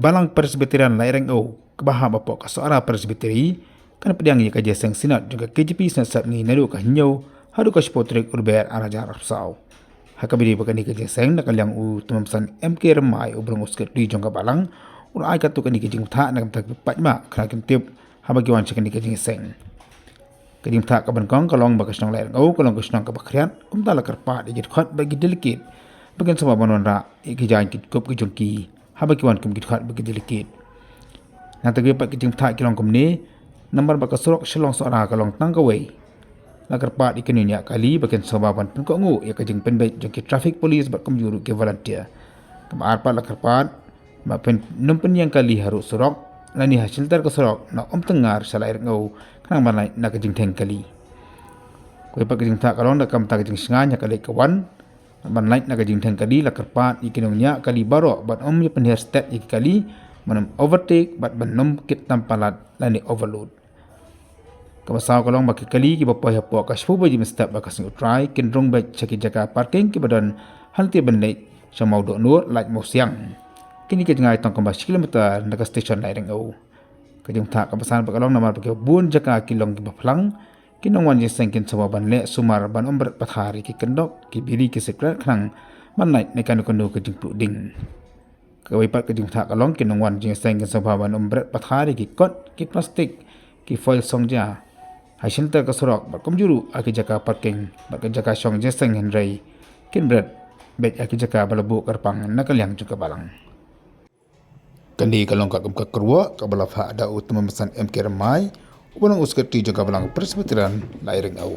Kebalang Presbyterian Laireng O, kebahab bapok kasara Presbyteri, kan pediang ia kaji seng sinat juga KJP senasat ni nadu kahinyau, hadu kaspotrik urber arajar rapsau. Hakabiri bakani kaji seng nakaliang u tumamsan MK Remai ubrung usket di jongka balang, urai katu kani kaji ngutha nakam tak patma kena kentip habagiwan cekani kaji seng. Kaji ngutha kaban kong kalong bagas nang Laireng O, kalong kusnang kabakriat, umtala karpa digit khot bagi delikit, bagian sama banonra ikijain kitkup kijongki, habagiwan kum kitkat bagi delikit. Natagi pat kiting thak kilong kumni nambar bakasurok shalong sora kalong tangkaway lakarpat ikaninya kali bagian sababan pengkongu ya kajing penbait jongki traffic police bat kumjuru ke volunteer kamar pat lakarpat ma pen numpen yang kali harus surok lani hasil tar kasurok na tengar salair ngau kanang manai na kajing teng kali koi pat kajing thak kalong nakam ta kajing singanya kali kawan manai na kajing teng kali lakarpat ikinunya kali barok bat ya penher step ikali manam overtake bat benum kit tampalat lani overload. Kamasau kalong baki kali ki bapa hapo kasfu baji mestap bakas utrai kendrong baik caki jaka parking ki badan halti benlai samau do nur lait mo siang. Kini ke jengai tong kembas kilometer dekat stesen Laireng O. Kajung tak kapasan bakalong namar baki bun jaka kilong ki baplang kinong wan jeseng kin sababan le sumar ban ombret pathari ki kendok ki bili ki sekret kang manai mekan kondo ke jingplu ding. Kawaipat ke jingthak kalong kinongwan jing seng ke sababan ombret pathari ki kot ki plastik ki foil songja hasil ter ke sorok bat komjuru aki jaka parking bat ke jaka song jeseng henrei kin bret bet aki jaka balabu karpang nakaliang juga balang kandi kalong ka kum ka kerwa ka balaf ada utama mesan MK Remai ubang uskati jaka balang Presbyterian Laireng O.